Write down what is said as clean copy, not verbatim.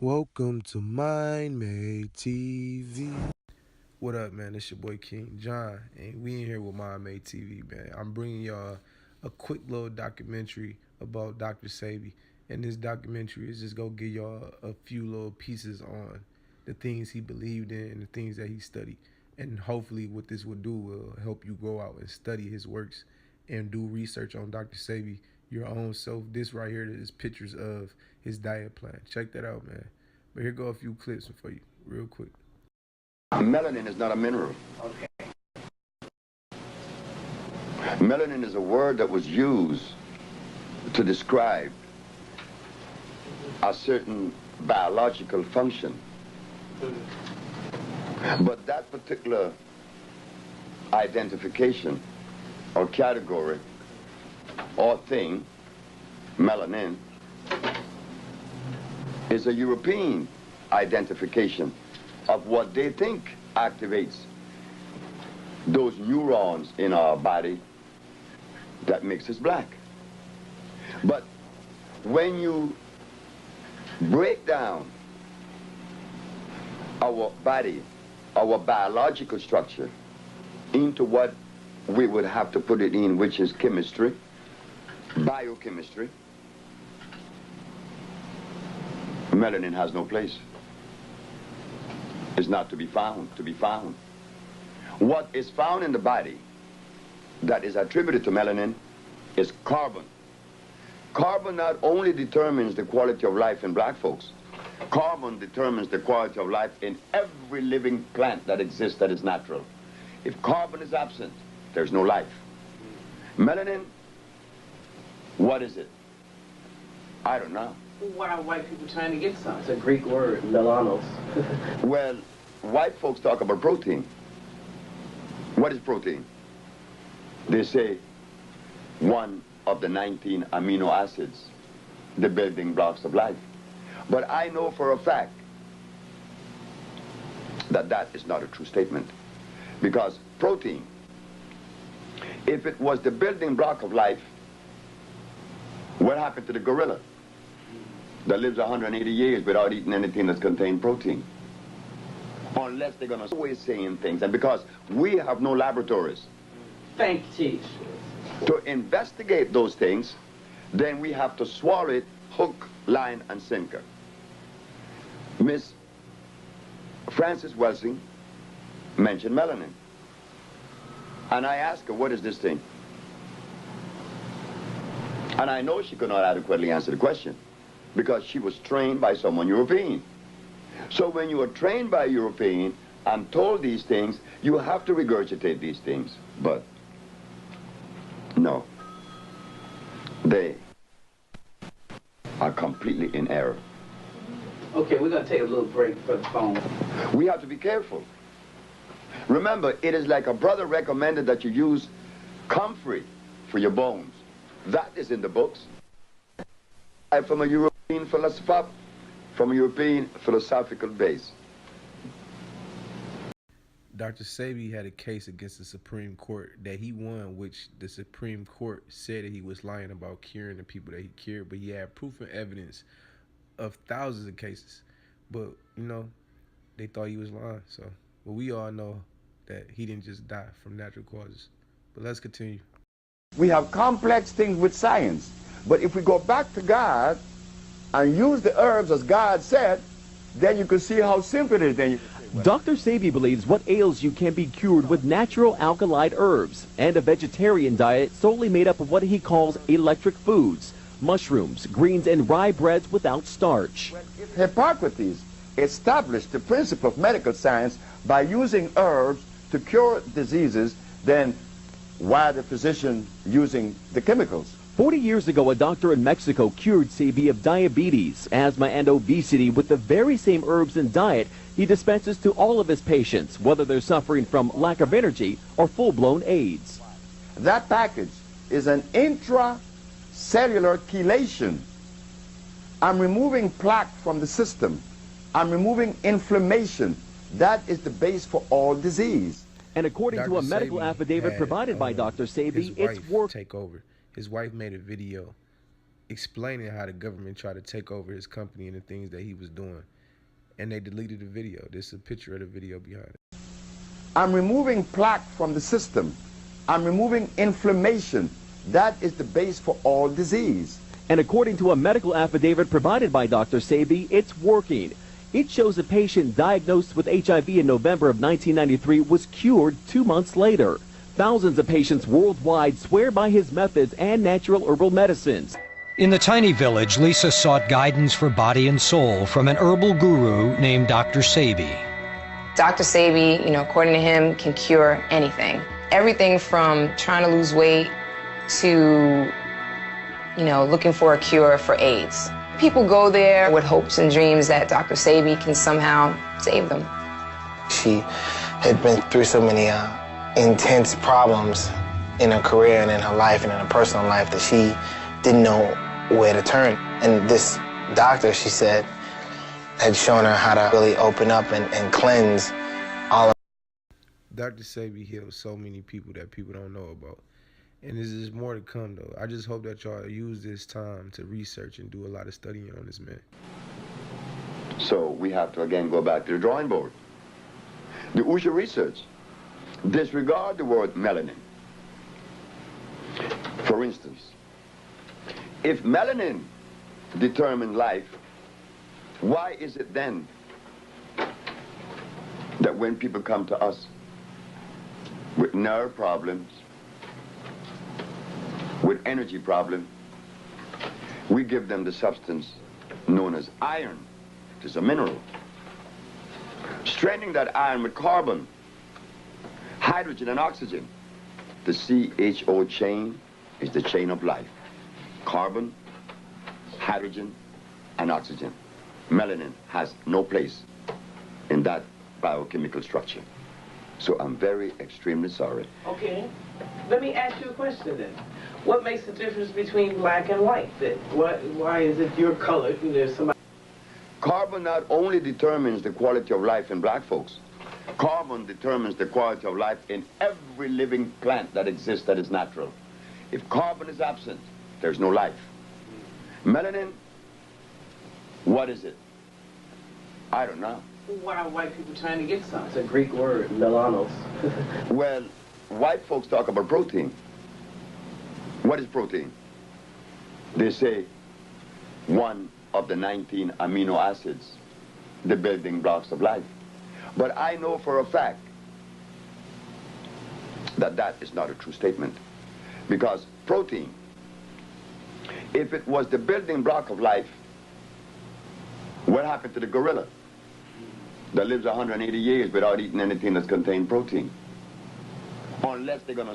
Welcome to Mind Made TV. What up, man? It's your boy King John, and we in here with Mind Made TV, man. I'm bringing y'all a quick little documentary about Dr. Sebi, and this documentary is just gonna give y'all a few little pieces on the things he believed in and the things that he studied, and hopefully what this will do will help you go out and study his works and do research on Dr. Sebi your own self. This right here is pictures of his diet plan. Check that out, man. But here go a few clips for you, real quick. Melanin is not a mineral. Okay. Melanin is a word that was used to describe a certain biological function. But that particular identification or category or thing, melanin, is a European identification of what they think activates those neurons in our body that makes us black. But when you break down our body, our biological structure, into what we would have to put it in, which is chemistry, biochemistry, melanin has no place. It's not to be found. What is found in the body that is attributed to melanin is carbon. Carbon not only determines the quality of life in black folks, carbon determines the quality of life in every living plant that exists that is natural. If carbon is absent, there's no life. Melanin, what is it? I don't know. What are white people trying to get some? It's a Greek word, melanos. Well, white folks talk about protein. What is protein? They say one of the 19 amino acids, the building blocks of life. But I know for a fact that that is not a true statement. Because protein, if it was the building block of life, what happened to the gorilla that lives 180 years without eating anything that's contained protein? Unless they're going to always saying things. And because we have no laboratories to investigate those things, then we have to swallow it hook, line, and sinker. Miss Frances Welsing mentioned melanin. And I asked her, what is this thing? And I know she could not adequately answer the question because she was trained by someone European. So when you are trained by a European and told these things, you have to regurgitate these things. But no, they are completely in error. Okay, we're going to take a little break for the phone. We have to be careful. Remember, it is like a brother recommended that you use comfrey for your bones. That is in the books. From a European philosopher, from a European philosophical base. Dr. Sebi had a case against the Supreme Court that he won, which the Supreme Court said that he was lying about curing the people that he cured, but he had proof and evidence of thousands of cases. But, you know, they thought he was lying. So, but we all know that he didn't just die from natural causes. But let's continue. We have complex things with science. But if we go back to God and use the herbs as God said, then you can see how simple it is. Then Dr. Sebi believes what ails you can be cured with natural alkaloid herbs and a vegetarian diet solely made up of what he calls electric foods, mushrooms, greens, and rye breads without starch. Hippocrates established the principle of medical science by using herbs to cure diseases, then why the physician using the chemicals? 40 years ago, a doctor in Mexico cured Sebi of diabetes, asthma, and obesity with the very same herbs and diet he dispenses to all of his patients, whether they're suffering from lack of energy or full-blown AIDS. That package is an intracellular chelation. I'm removing plaque from the system. I'm removing inflammation. That is the base for all disease. And according to a medical affidavit provided by Dr. Sebi, it's work. Take over. His wife made a video explaining how the government tried to take over his company and the things that he was doing. And they deleted the video. This is a picture of the video behind it. I'm removing plaque from the system. I'm removing inflammation. That is the base for all disease. And according to a medical affidavit provided by Dr. Sebi, it's working. It shows a patient diagnosed with HIV in November of 1993 was cured 2 months later. Thousands of patients worldwide swear by his methods and natural herbal medicines. In the tiny village, Lisa sought guidance for body and soul from an herbal guru named Dr. Sebi. Dr. Sebi, according to him, can cure anything. Everything from trying to lose weight to, looking for a cure for AIDS. People go there with hopes and dreams that Dr. Sebi can somehow save them. She had been through so many intense problems in her career and in her life and in her personal life that she didn't know where to turn. And this doctor, she said, had shown her how to really open up and cleanse all of. Dr. Sebi heals so many people that people don't know about. And there's more to come, though. I just hope that y'all use this time to research and do a lot of studying on this man. So we have to again go back to the drawing board. The OSHA research disregard the word melanin. For instance, if melanin determined life, why is it then that when people come to us with nerve problems, with energy problems, we give them the substance known as iron, which is a mineral. Straining that iron with carbon, hydrogen, and oxygen. The CHO chain is the chain of life. Carbon, hydrogen, and oxygen. Melanin has no place in that biochemical structure. So I'm very extremely sorry. Okay. Let me ask you a question then. What makes the difference between black and white then? Why is it your color? There's somebody. Carbon not only determines the quality of life in black folks, carbon determines the quality of life in every living plant that exists that is natural. If carbon is absent, there's no life. Melanin, what is it? I don't know. Why are white people trying to get some? It's a Greek word, melanos. Well, white folks talk about protein. What is protein? They say one of the 19 amino acids, the building blocks of life. But I know for a fact that that is not a true statement. Because protein, if it was the building block of life, what happened to the gorilla that lives 180 years without eating anything that's contained protein? Unless they're going to